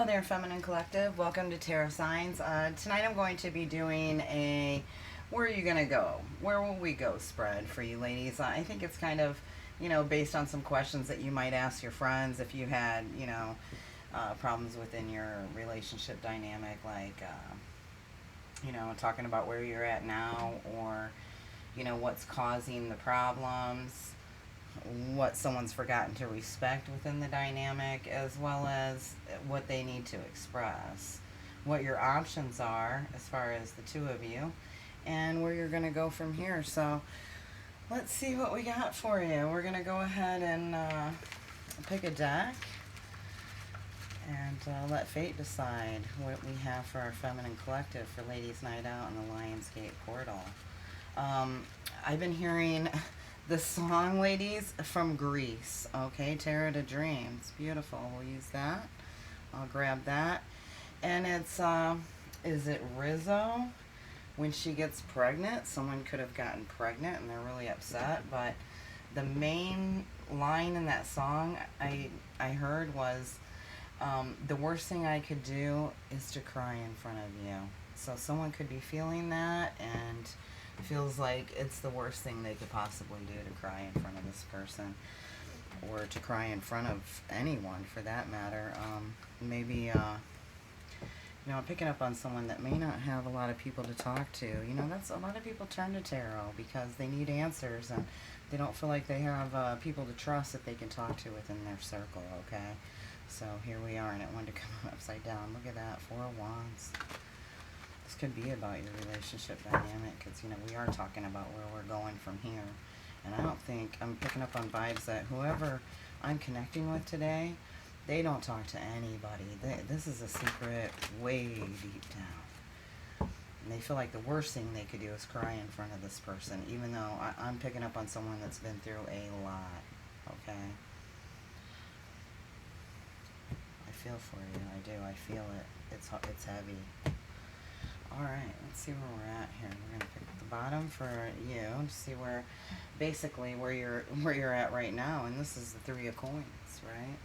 Hello there, Feminine Collective. Welcome to Tarot Signs. Tonight I'm going to be doing a where are you going to go? Where will we go spread for you ladies. I think it's kind of, based on some questions that you might ask your friends if you had, problems within your relationship dynamic, like, talking about where you're at now or, what's causing the problems, what someone's forgotten to respect within the dynamic, as well as what they need to express, what your options are as far as the two of you, and where you're going to go from here. So let's see what we got for you. We're going to go ahead and pick a deck and let fate decide what we have for our Feminine Collective for Ladies Night Out in the Lionsgate Portal. I've been hearing the song, ladies, from Greece. Okay, Tarot to Dream. It's beautiful. We'll use that. I'll grab that. And it's, is it Rizzo? When she gets pregnant, someone could have gotten pregnant and they're really upset. But the main line in that song I heard was, the worst thing I could do is to cry in front of you. So someone could be feeling that and feels like it's the worst thing they could possibly do to cry in front of this person, or to cry in front of anyone for that matter. Maybe I'm picking up on someone that may not have a lot of people to talk to. That's a lot of people turn to tarot because they need answers and they don't feel like they have people to trust that they can talk to within their circle. Okay, so here we are, and it wanted to come upside down. Look at that, Four of Wands. This could be about your relationship dynamic because, we are talking about where we're going from here. And I don't think, I'm picking up on vibes that whoever I'm connecting with today, they don't talk to anybody. This is a secret way deep down. And they feel like the worst thing they could do is cry in front of this person, even though I'm picking up on someone that's been through a lot. Okay? I feel for you. I do. I feel it. It's heavy. Alright, let's see where we're at here. We're going to pick the bottom for you to see where, basically, where you're at right now. And this is the Three of Coins, right?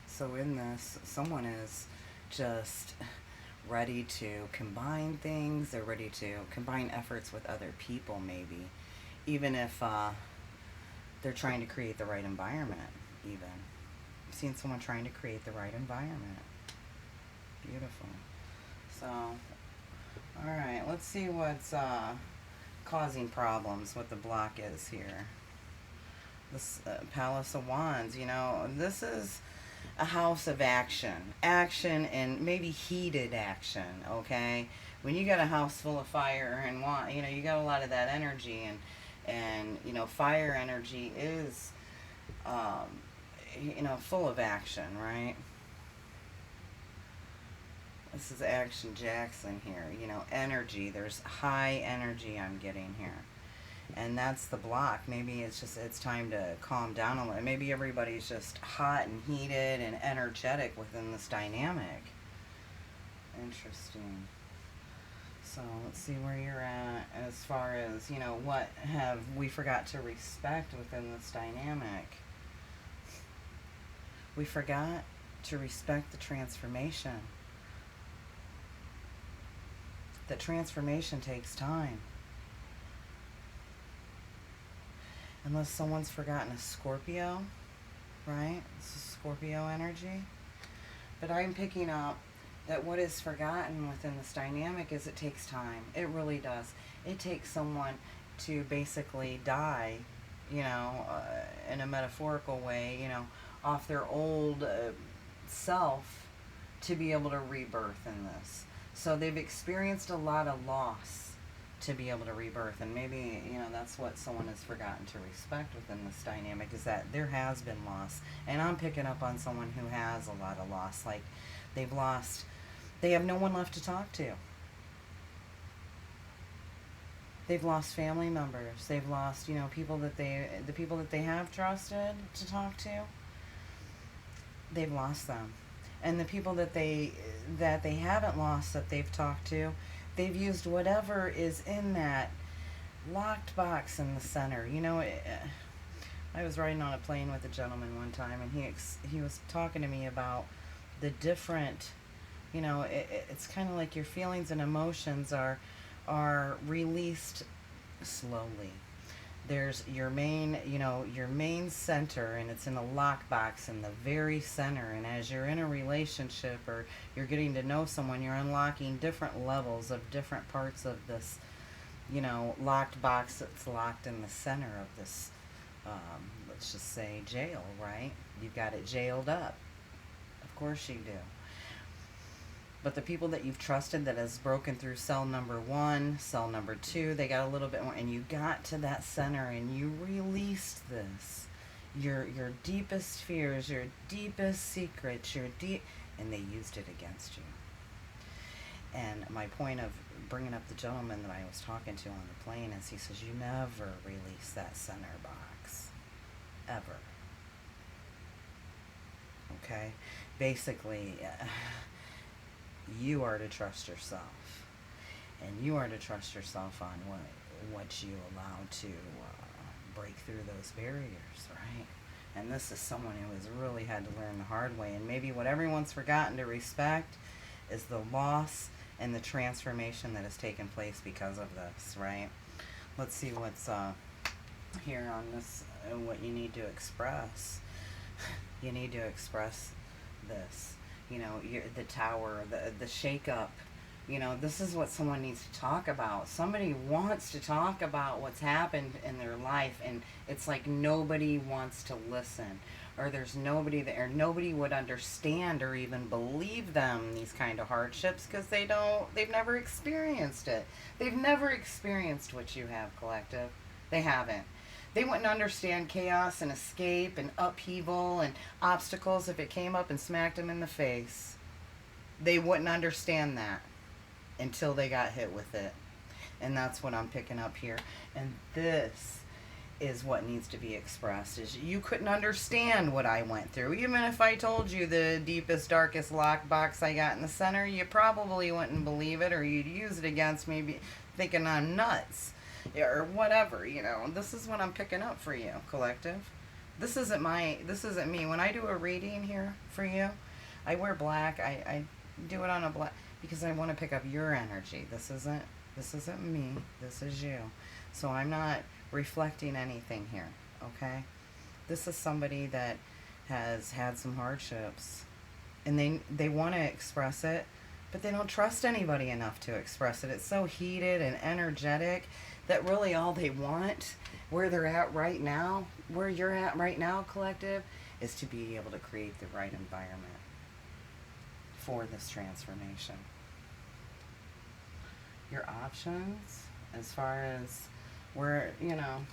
So in this, someone is just ready to combine things. They're ready to combine efforts with other people, maybe. Even if they're trying to create the right environment, even. I've seen someone trying to create the right environment. Beautiful. So, alright, let's see what's causing problems, what the block is here. This Palace of Wands, this is a house of action. Action and maybe heated action, okay? When you got a house full of fire and you got a lot of that energy, and fire energy is, full of action, right? This is Action Jackson here. Energy. There's high energy I'm getting here. And that's the block. Maybe it's time to calm down a little. Maybe everybody's just hot and heated and energetic within this dynamic. Interesting. So let's see where you're at as far as, what have we forgot to respect within this dynamic. We forgot to respect the transformation. That transformation takes time. Unless someone's forgotten a Scorpio, right? This is Scorpio energy. But I'm picking up that what is forgotten within this dynamic is it takes time. It really does. It takes someone to basically die, in a metaphorical way, off their old self to be able to rebirth in this. So they've experienced a lot of loss to be able to rebirth. And maybe, that's what someone has forgotten to respect within this dynamic, is that there has been loss. And I'm picking up on someone who has a lot of loss. Like, they have no one left to talk to. They've lost family members. They've lost, the people that they have trusted to talk to. They've lost them. And the people that they haven't lost that they've talked to, they've used whatever is in that locked box in the center. I was riding on a plane with a gentleman one time, and he was talking to me about the different, you know, it's kind of like your feelings and emotions are released slowly. There's your main, you know, your main center, and it's in a lockbox in the very center. And as you're in a relationship or you're getting to know someone, you're unlocking different levels of different parts of this, you know, locked box that's locked in the center of this, let's just say jail, right? You've got it jailed up. Of course you do. But the people that you've trusted that has broken through cell number 1, cell number 2, they got a little bit more, and you got to that center and you released this. Your deepest fears, your deepest secrets, and they used it against you. And my point of bringing up the gentleman that I was talking to on the plane is he says, you never release that center box. Ever. Okay? Basically, you are to trust yourself, and you are to trust yourself on what you allow to break through those barriers, right? And this is someone who has really had to learn the hard way, and maybe what everyone's forgotten to respect is the loss and the transformation that has taken place because of this, right? Let's see what's here on this, what you need to express. You need to express this. You know, the tower, the shake-up. You know, this is what someone needs to talk about. Somebody wants to talk about what's happened in their life, and it's like nobody wants to listen. Or there's nobody there. Nobody would understand or even believe them, these kind of hardships, because they've never experienced it. They've never experienced what you have, collective. They haven't. They wouldn't understand chaos and escape and upheaval and obstacles if it came up and smacked them in the face. They wouldn't understand that until they got hit with it. And that's what I'm picking up here. And this is what needs to be expressed. Is you couldn't understand what I went through. Even if I told you the deepest, darkest lockbox I got in the center, you probably wouldn't believe it, or you'd use it against me thinking I'm nuts. Or whatever, you know. This is what I'm picking up for you, collective. This isn't me. When I do a reading here for you, I wear black. I do it on a black because I want to pick up your energy. This isn't me. This is you. So I'm not reflecting anything here, okay? This is somebody that has had some hardships, and they want to express it, but they don't trust anybody enough to express it. It's so heated and energetic that really all they want, where they're at right now, where you're at right now, collective, is to be able to create the right environment for this transformation. Your options, as far as where, you know,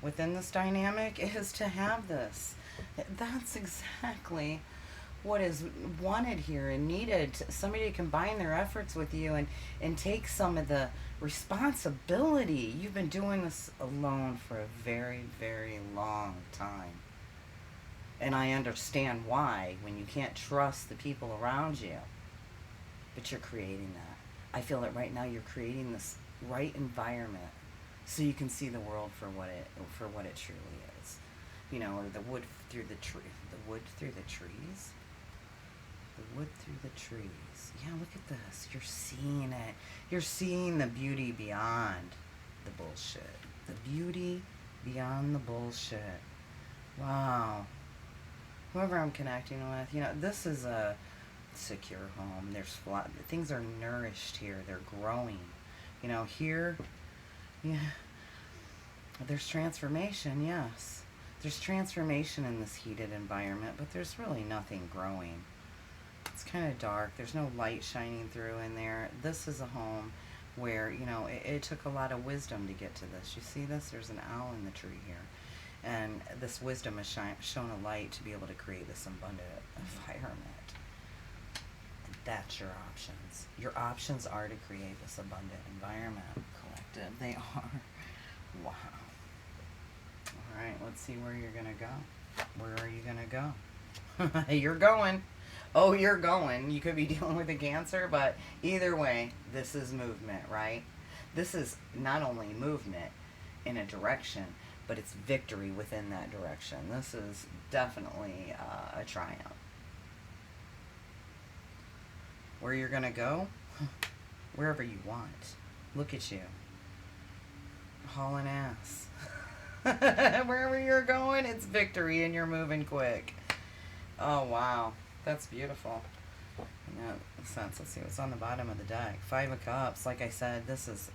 within this dynamic, is to have this. That's exactly what is wanted here and needed. Somebody to combine their efforts with you and take some of the responsibility. You've been doing this alone for a very, very long time. And I understand why, when you can't trust the people around you. But you're creating that. I feel that right now you're creating this right environment so you can see the world for what it truly is. You know, or the wood through the trees. The wood through the trees. Yeah, look at this. You're seeing it. You're seeing the beauty beyond the bullshit. The beauty beyond the bullshit. Wow. Whoever I'm connecting with, you know, this is a secure home. Things are nourished here. They're growing. You know, here, yeah, there's transformation, yes. There's transformation in this heated environment, but there's really nothing growing. It's kind of dark. There's no light shining through in there. This is a home where, you know, it took a lot of wisdom to get to this. You see this? There's an owl in the tree here. And this wisdom has shown a light to be able to create this abundant environment. And that's your options. Your options are to create this abundant environment, collective. They are. Wow. All right, let's see where you're going to go. Where are you going to go? You're going. Oh, you're going. You could be dealing with a Cancer, but either way, this is movement, right? This is not only movement in a direction, but it's victory within that direction. This is definitely a triumph. Where you're going to go? Wherever you want. Look at you. Hauling ass. Wherever you're going, it's victory and you're moving quick. Oh, wow. That's beautiful. In that sense, let's see what's on the bottom of the deck. 5 of Cups. Like I said, this has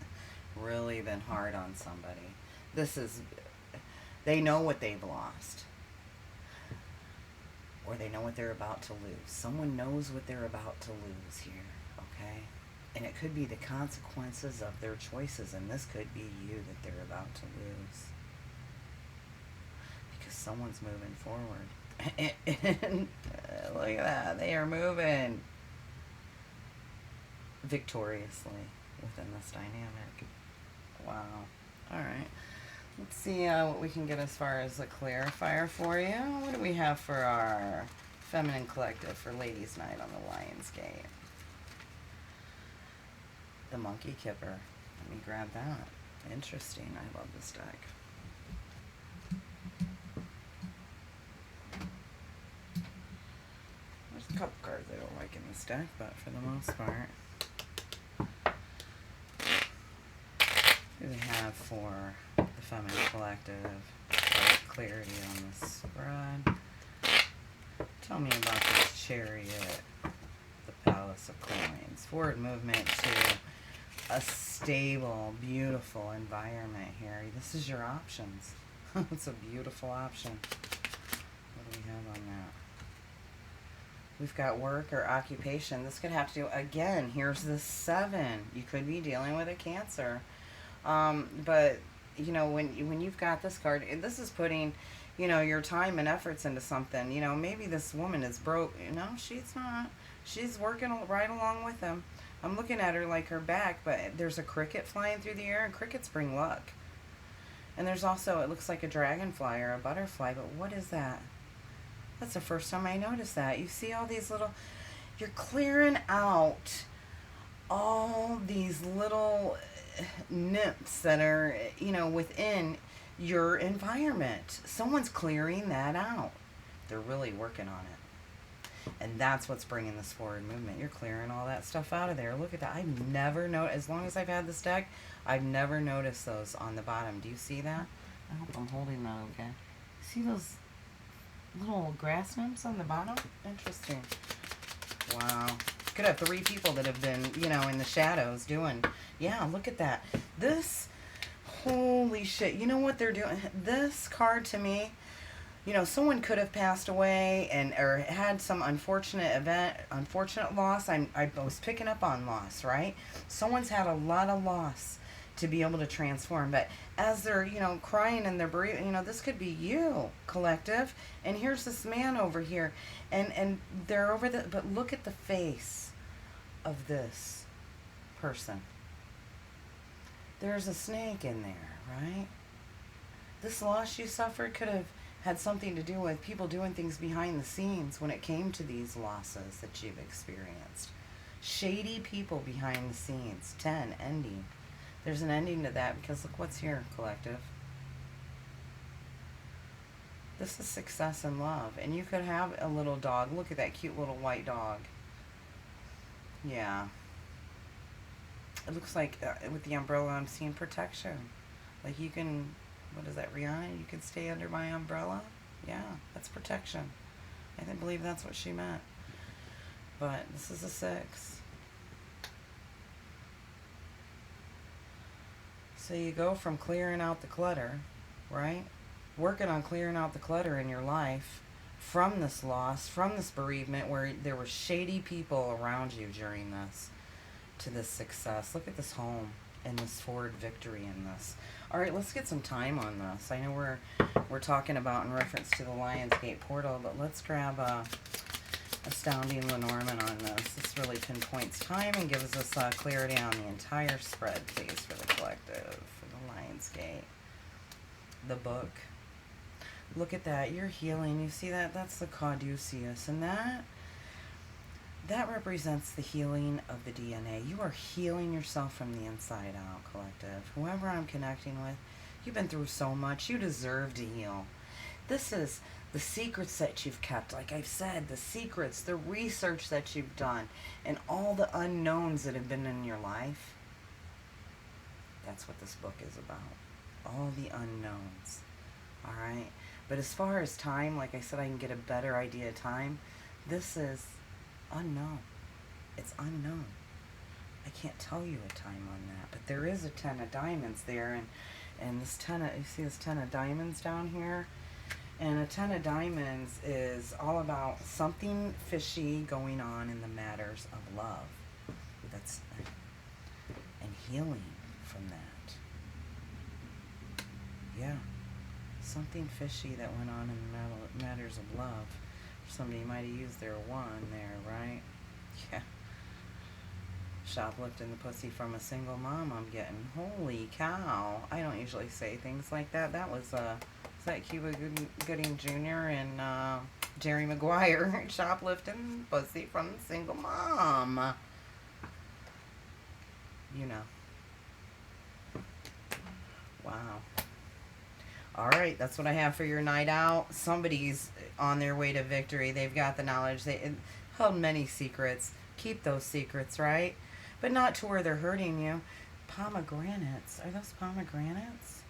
really been hard on somebody. This is... They know what they've lost. Or they know what they're about to lose. Someone knows what they're about to lose here, okay? And it could be the consequences of their choices, and this could be you that they're about to lose. Because someone's moving forward. And look at that. They are moving victoriously within this dynamic. Wow. All right. Let's see what we can get as far as a clarifier for you. What do we have for our feminine collective for Ladies' Night on the Lionsgate? The Monkey Kipper. Let me grab that. Interesting. I love this deck. There's a couple cards I don't like in this deck, but for the most part. What do we have for the feminine collective? Clarity on the spread. Tell me about this Chariot, the Palace of Coins. Forward movement to a stable, beautiful environment here. This is your options. It's a beautiful option. What do we have on that? We've got work or occupation. This could have to do, again, here's the 7. You could be dealing with a Cancer. But, you know, when you've got this card, this is putting, you know, your time and efforts into something. You know, maybe this woman is broke. No, she's not. She's working right along with him. I'm looking at her like her back, but there's a cricket flying through the air, and crickets bring luck. And there's also, it looks like a dragonfly or a butterfly, but what is that? That's the first time I noticed that. You see all these little, you're clearing out all these little nymphs that are, you know, within your environment. Someone's clearing that out. They're really working on it. And that's what's bringing this forward movement. You're clearing all that stuff out of there. Look at that. I've never noticed, as long as I've had this deck, I've never noticed those on the bottom. Do you see that? I hope I'm holding that okay. See those little grass nymphs on the bottom? Interesting. Wow. Could have 3 people that have been, you know, in the shadows doing. Yeah, look at that. This, holy shit. You know what they're doing? This card to me, you know, someone could have passed away or had some unfortunate event, unfortunate loss. I was picking up on loss, right? Someone's had a lot of loss to be able to transform. But as they're, you know, crying and they're breathing, you know, this could be you, collective. And here's this man over here. And they're over the, but look at the face of this person. There's a snake in there, right? This loss you suffered could have had something to do with people doing things behind the scenes when it came to these losses that you've experienced. Shady people behind the scenes. 10, ending. There's an ending to that because look what's here, collective. This is success and love. And you could have a little dog. Look at that cute little white dog. Yeah. It looks like with the umbrella I'm seeing protection. Like you can, what is that, Rihanna? You can stay under my umbrella? Yeah, that's protection. I believe that's what she meant. But this is a 6. So you go from clearing out the clutter, right? Working on clearing out the clutter in your life from this loss, from this bereavement where there were shady people around you during this, to this success. Look at this home and this forward victory in this. All right, let's get some time on this. I know we're talking about in reference to the Lionsgate portal, but let's grab Astounding Lenormand on this. This really pinpoints time and gives us clarity on the entire spread, please, for the collective, for the Lionsgate. The book. Look at that. You're healing. You see that? That's the caduceus. And that represents the healing of the DNA. You are healing yourself from the inside out, collective. Whoever I'm connecting with, you've been through so much. You deserve to heal. This is the secrets that you've kept, like I've said, the secrets, the research that you've done, and all the unknowns that have been in your life. That's what this book is about. All the unknowns. All right? But as far as time, like I said, I can get a better idea of time. This is unknown. It's unknown. I can't tell you a time on that. But there is a 10 of diamonds there. And this 10 of, you see this 10 of diamonds down here? And a 10 of diamonds is all about something fishy going on in the matters of love. That's, and healing from that. Yeah. Something fishy that went on in the matters of love. Somebody might have used their one there, right? Yeah. Shoplifting the pussy from a single mom, I'm getting. Holy cow. I don't usually say things like that. That was, is that Cuba Gooding Jr. and Jerry Maguire shoplifting pussy from a single mom. You know. Wow. Alright, that's what I have for your night out. Somebody's on their way to victory. They've got the knowledge. They held many secrets. Keep those secrets, right? But not to where they're hurting you. Pomegranates. Are those pomegranates?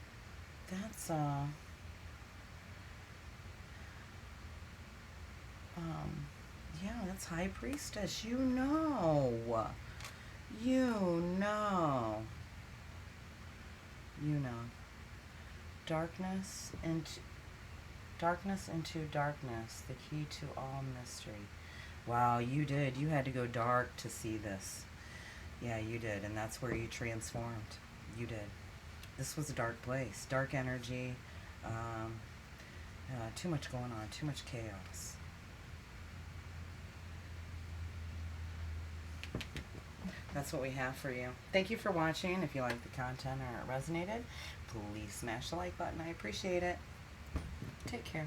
That's, yeah, that's High Priestess. You know. You know. You know. Darkness into darkness, the key to all mystery. Wow, you did. You had to go dark to see this. Yeah, you did, and that's where you transformed. You did. This was a dark place, dark energy, too much going on, too much chaos. That's what we have for you. Thank you for watching. If you liked the content or it resonated, please smash the like button. I appreciate it. Take care.